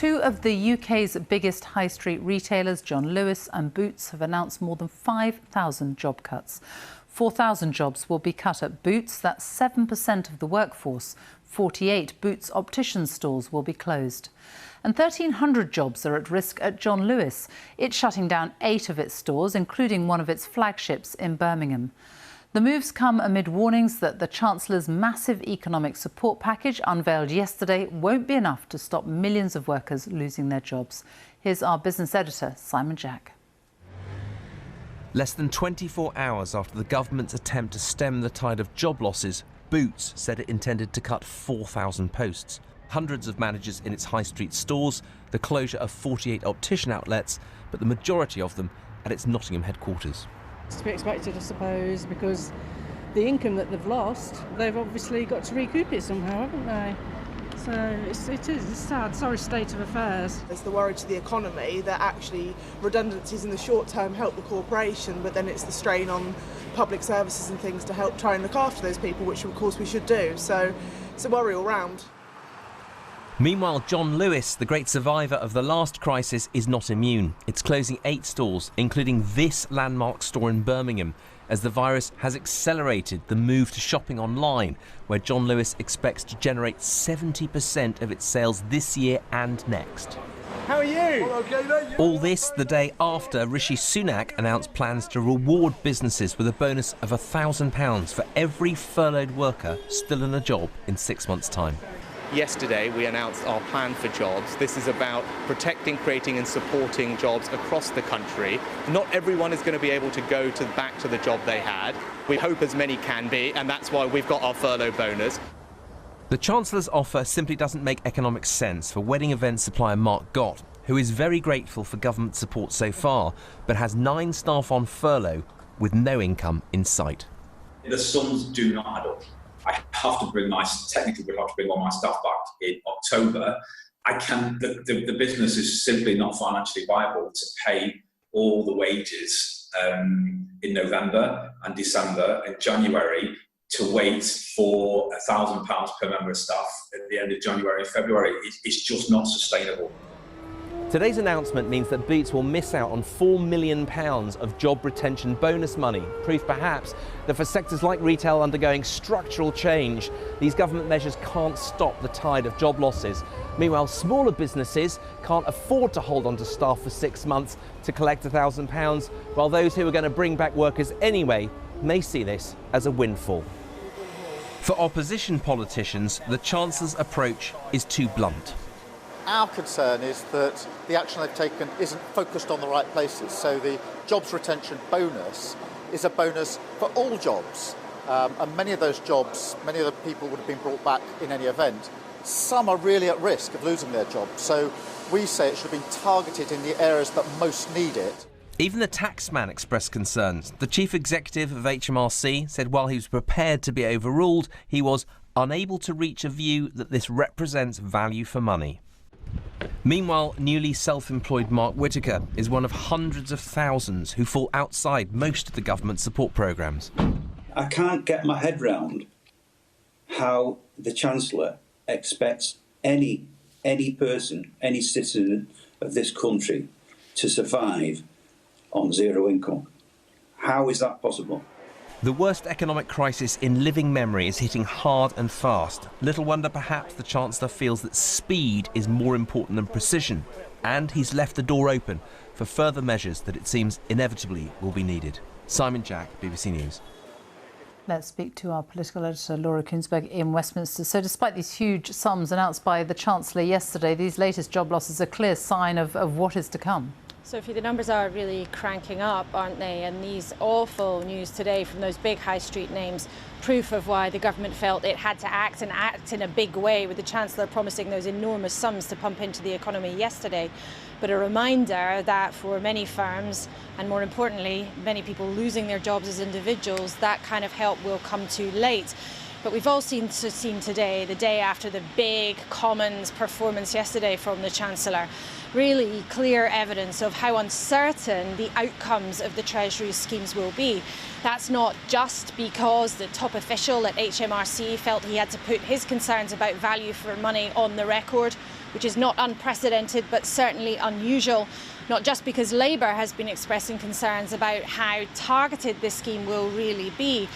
Two of the UK's biggest high street retailers, John Lewis and Boots, have announced more than 5,000 job cuts. 4,000 jobs will be cut at Boots. That's 7% of the workforce. 48 Boots Opticians stores will be closed. And 1,300 jobs are at risk at John Lewis. It's shutting down 8 of its stores, including one of its flagships in Birmingham. The moves come amid warnings that the Chancellor's massive economic support package unveiled yesterday won't be enough to stop millions of workers losing their jobs. Here's our business editor, Simon Jack. Less than 24 hours after the government's attempt to stem the tide of job losses, Boots said it intended to cut 4,000 posts. Hundreds of managers in its high street stores, the closure of 48 optician outlets, but the majority of them at its Nottingham headquarters. It's to be expected, I suppose, because the income that they've lost, they've obviously got to recoup it somehow, haven't they? So it is a sad, sorry state of affairs. There's the worry to the economy that actually redundancies in the short term help the corporation, but then it's the strain on public services and things to help try and look after those people, which of course we should do. So it's a worry all round. Meanwhile, John Lewis, the great survivor of the last crisis, is not immune. It's closing 8 stores, including this landmark store in Birmingham, as the virus has accelerated the move to shopping online, where John Lewis expects to generate 70% of its sales this year and next. How are you? All this the day after Rishi Sunak announced plans to reward businesses with a bonus of £1,000 for every furloughed worker still in a job in 6 months' time. Yesterday we announced our plan for jobs. This is about protecting, creating and supporting jobs across the country. Not everyone is going to be able to go back to the job they had. We hope as many can be, and that's why we've got our furlough bonus. The Chancellor's offer simply doesn't make economic sense for wedding event supplier Mark Gott, who is very grateful for government support so far, but has 9 staff on furlough with no income in sight. The sums do not add up. I have to bring technically we have to bring all my staff back in October. The business is simply not financially viable to pay all the wages in November and December and January, to wait for £1,000 per member of staff at the end of January and February. It's just not sustainable. Today's announcement means that Boots will miss out on £4 million of job retention bonus money. Proof perhaps that for sectors like retail undergoing structural change, these government measures can't stop the tide of job losses. Meanwhile, smaller businesses can't afford to hold on to staff for 6 months to collect £1,000, while those who are going to bring back workers anyway may see this as a windfall. For opposition politicians, the Chancellor's approach is too blunt. Our concern is that the action they've taken isn't focused on the right places. So the jobs retention bonus is a bonus for all jobs. And many of those jobs, many of the people would have been brought back in any event. Some are really at risk of losing their job. So we say it should have been targeted in the areas that most need it. Even the taxman expressed concerns. The chief executive of HMRC said while he was prepared to be overruled, he was unable to reach a view that this represents value for money. Meanwhile, newly self-employed Mark Whitaker is one of hundreds of thousands who fall outside most of the government support programmes. I can't get my head round how the Chancellor expects any person, any citizen of this country to survive on zero income. How is that possible? The worst economic crisis in living memory is hitting hard and fast. Little wonder perhaps the Chancellor feels that speed is more important than precision, and he's left the door open for further measures that it seems inevitably will be needed. Simon Jack, BBC News. Let's speak to our political editor, Laura Kuenssberg in Westminster. So despite these huge sums announced by the Chancellor yesterday, these latest job losses are a clear sign of what is to come. Sophie, the numbers are really cranking up, aren't they? And these awful news today from those big high street names, proof of why the government felt it had to act, and act in a big way, with the Chancellor promising those enormous sums to pump into the economy yesterday. But a reminder that for many firms, and more importantly, many people losing their jobs as individuals, that kind of help will come too late. But we've all seen today, the day after the big Commons performance yesterday from the Chancellor, really clear evidence of how uncertain the outcomes of the Treasury schemes will be. That's not just because the top official at HMRC felt he had to put his concerns about value for money on the record, which is not unprecedented but certainly unusual, not just because Labour has been expressing concerns about how targeted this scheme will really be,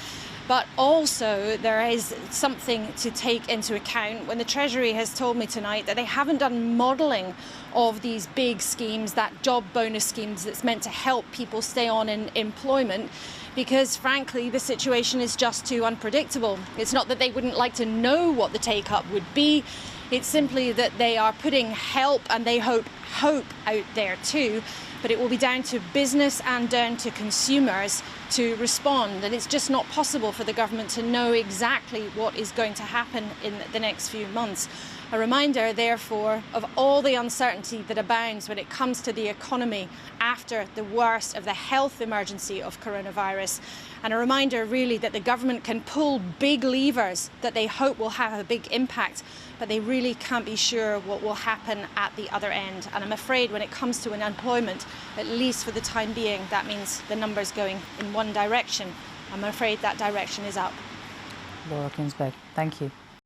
but also there is something to take into account when the Treasury has told me tonight that they haven't done modelling of these big schemes, that job bonus schemes that's meant to help people stay on in employment, because frankly the situation is just too unpredictable. It's not that they wouldn't like to know what the take-up would be, it's simply that they are putting help and they hope out there too, but it will be down to business and down to consumers to respond, and it's just not possible for the government to know exactly what is going to happen in the next few months. A reminder, therefore, of all the uncertainty that abounds when it comes to the economy after the worst of the health emergency of coronavirus. And a reminder, really, that the government can pull big levers that they hope will have a big impact, but they really can't be sure what will happen at the other end. And I'm afraid when it comes to unemployment, at least for the time being, that means the numbers going in one direction. I'm afraid that direction is up. Laura Kuenssberg, thank you.